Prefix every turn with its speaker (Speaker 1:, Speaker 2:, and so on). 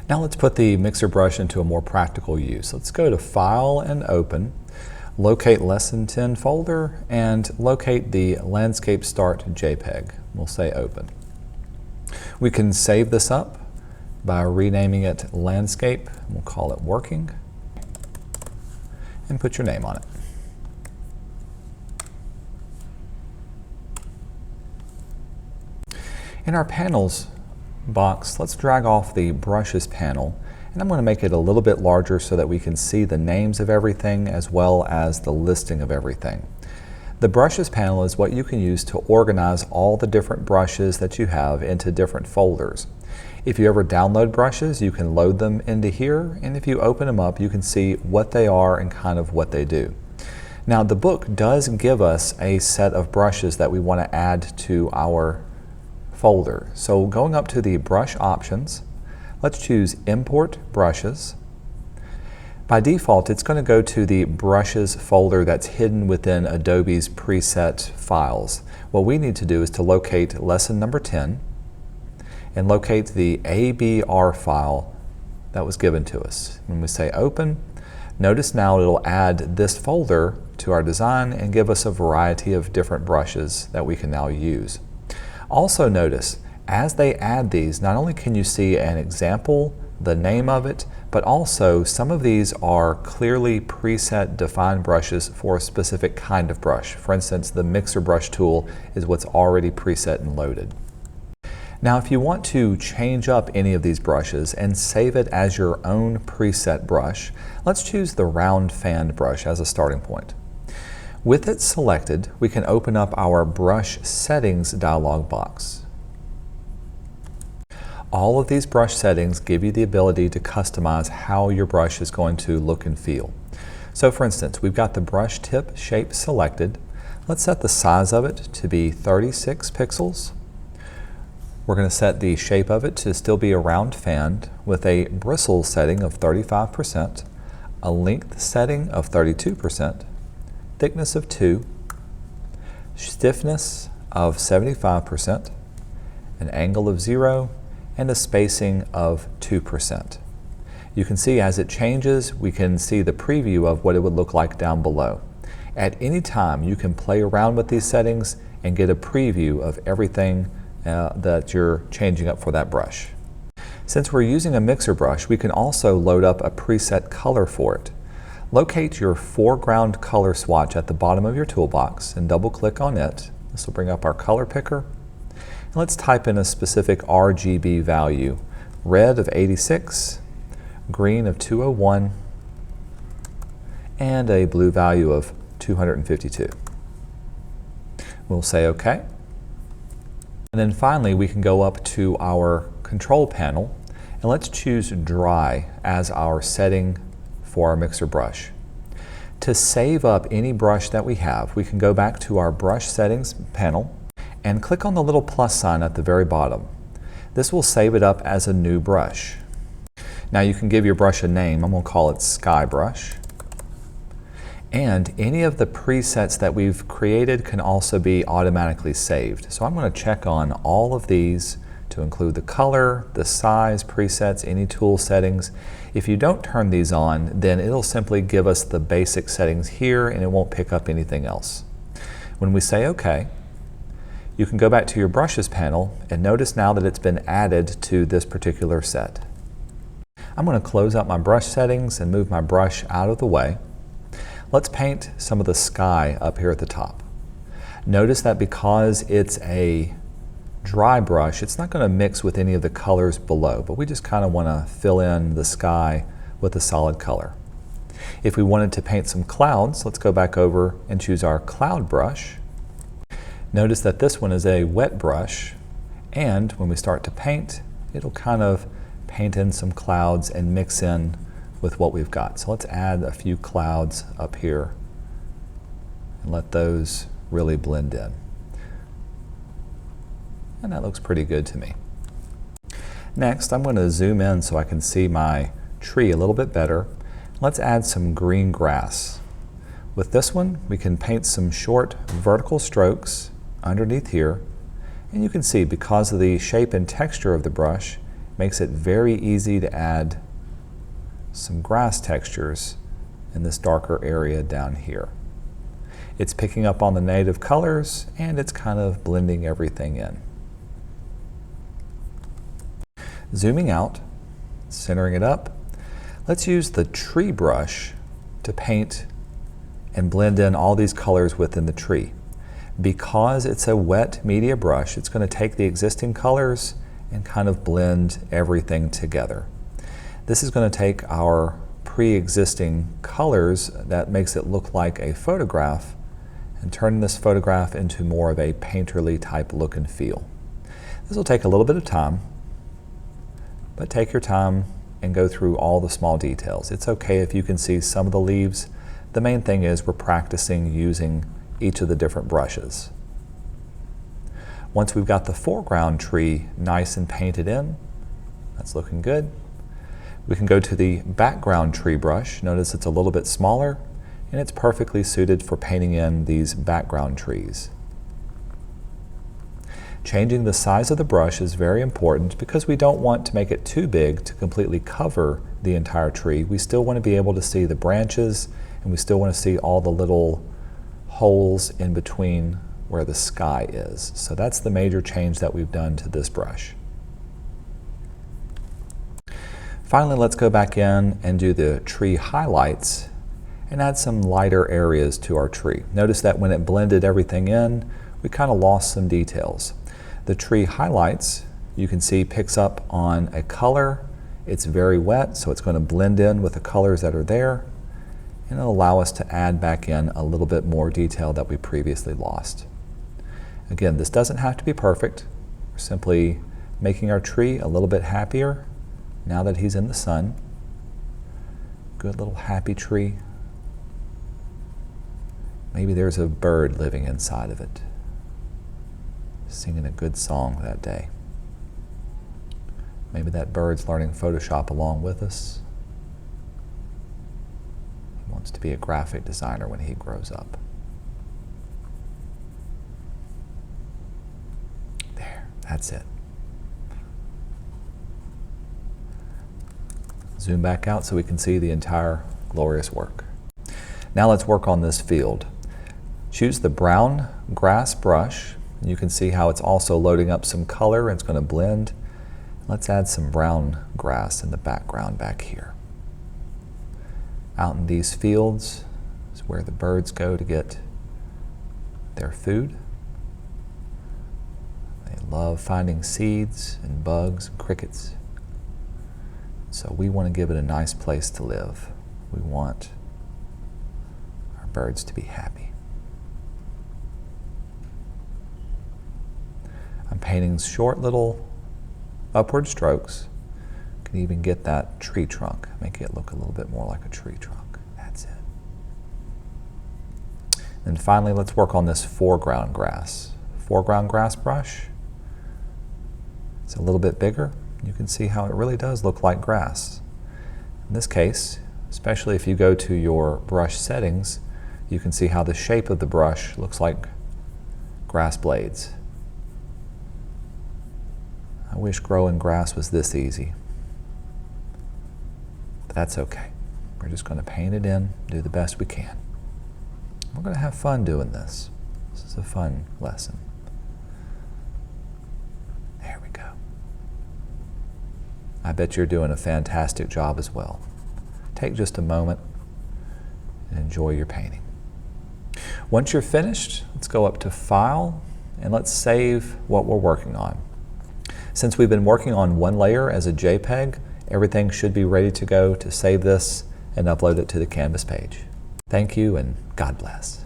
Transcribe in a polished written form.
Speaker 1: Now let's put the mixer brush into a more practical use. Let's go to File and Open, locate Lesson 10 folder, and locate the Landscape Start JPEG. We'll say Open. We can save this up by renaming it Landscape. We'll call it Working, and put your name on it. In our Panels box, let's drag off the Brushes panel, and I'm going to make it a little bit larger so that we can see the names of everything as well as the listing of everything. The Brushes panel is what you can use to organize all the different brushes that you have into different folders. If you ever download brushes, you can load them into here, and if you open them up, you can see what they are and kind of what they do. Now, the book does give us a set of brushes that we want to add to our folder. So going up to the brush options, let's choose Import Brushes. By default, it's going to go to the Brushes folder that's hidden within Adobe's preset files. What we need to do is to locate lesson number 10 and locate the ABR file that was given to us. When we say Open, notice now it'll add this folder to our design and give us a variety of different brushes that we can now use. Also notice, as they add these, not only can you see an example, the name of it, but also some of these are clearly preset defined brushes for a specific kind of brush. For instance, the mixer brush tool is what's already preset and loaded. Now, if you want to change up any of these brushes and save it as your own preset brush, let's choose the round fan brush as a starting point. With it selected, we can open up our Brush Settings dialog box. All of these brush settings give you the ability to customize how your brush is going to look and feel. So for instance, we've got the brush tip shape selected. Let's set the size of it to be 36 pixels. We're going to set the shape of it to still be a round fan with a bristle setting of 35%, a length setting of 32%, thickness of 2, stiffness of 75%, an angle of 0, and a spacing of 2%. You can see as it changes, we can see the preview of what it would look like down below. At any time, you can play around with these settings and get a preview of everything that you're changing up for that brush. Since we're using a mixer brush, we can also load up a preset color for it. Locate your foreground color swatch at the bottom of your toolbox and double-click on it. This will bring up our color picker. And let's type in a specific RGB value. Red of 86, green of 201, and a blue value of 252. We'll say OK. And then finally, we can go up to our control panel, and let's choose Dry as our setting for our mixer brush. To save up any brush that we have, we can go back to our Brush Settings panel and click on the little plus sign at the very bottom. This will save it up as a new brush. Now you can give your brush a name. I'm going to call it Sky Brush. And any of the presets that we've created can also be automatically saved. So I'm going to check on all of these to include the color, the size presets, any tool settings. If you don't turn these on, then it'll simply give us the basic settings here and it won't pick up anything else. When we say OK, you can go back to your Brushes panel and notice now that it's been added to this particular set. I'm going to close out my brush settings and move my brush out of the way. Let's paint some of the sky up here at the top. Notice that because it's a dry brush, it's not going to mix with any of the colors below, but we just kind of want to fill in the sky with a solid color. If we wanted to paint some clouds, let's go back over and choose our cloud brush. Notice that this one is a wet brush, and when we start to paint, it'll kind of paint in some clouds and mix in with what we've got. So let's add a few clouds up here and let those really blend in. And that looks pretty good to me. Next, I'm going to zoom in so I can see my tree a little bit better. Let's add some green grass. With this one, we can paint some short vertical strokes underneath here. And you can see because of the shape and texture of the brush, makes it very easy to add some grass textures in this darker area down here. It's picking up on the native colors and it's kind of blending everything in. Zooming out, centering it up, let's use the tree brush to paint and blend in all these colors within the tree. Because it's a wet media brush, it's going to take the existing colors and kind of blend everything together. This is going to take our pre-existing colors that makes it look like a photograph and turn this photograph into more of a painterly type look and feel. This will take a little bit of time, but take your time and go through all the small details. It's okay if you can see some of the leaves. The main thing is we're practicing using each of the different brushes. Once we've got the foreground tree nice and painted in, that's looking good, we can go to the background tree brush. Notice it's a little bit smaller and it's perfectly suited for painting in these background trees. Changing the size of the brush is very important because we don't want to make it too big to completely cover the entire tree. We still want to be able to see the branches and we still want to see all the little holes in between where the sky is. So that's the major change that we've done to this brush. Finally, let's go back in and do the tree highlights and add some lighter areas to our tree. Notice that when it blended everything in, we kind of lost some details. The tree highlights, you can see, picks up on a color. It's very wet, so it's going to blend in with the colors that are there, and it'll allow us to add back in a little bit more detail that we previously lost. Again, this doesn't have to be perfect. We're simply making our tree a little bit happier now that he's in the sun. Good little happy tree. Maybe there's a bird living inside of it, singing a good song that day. Maybe that bird's learning Photoshop along with us. He wants to be a graphic designer when he grows up. There, that's it. Zoom back out so we can see the entire glorious work. Now let's work on this field. Choose the brown grass brush. You can see how it's also loading up some color and it's going to blend. Let's add some brown grass in the background back here. Out in these fields is where the birds go to get their food. They love finding seeds and bugs and crickets. So we want to give it a nice place to live. We want our birds to be happy. I'm painting short little upward strokes. You can even get that tree trunk, make it look a little bit more like a tree trunk. That's it. And finally, let's work on this foreground grass. Foreground grass brush. It's a little bit bigger. You can see how it really does look like grass. In this case, especially if you go to your brush settings, you can see how the shape of the brush looks like grass blades. I wish growing grass was this easy. But that's okay. We're just going to paint it in, do the best we can. We're going to have fun doing this. This is a fun lesson. There we go. I bet you're doing a fantastic job as well. Take just a moment and enjoy your painting. Once you're finished, let's go up to File and let's save what we're working on. Since we've been working on one layer as a JPEG, everything should be ready to go to save this and upload it to the Canvas page. Thank you and God bless.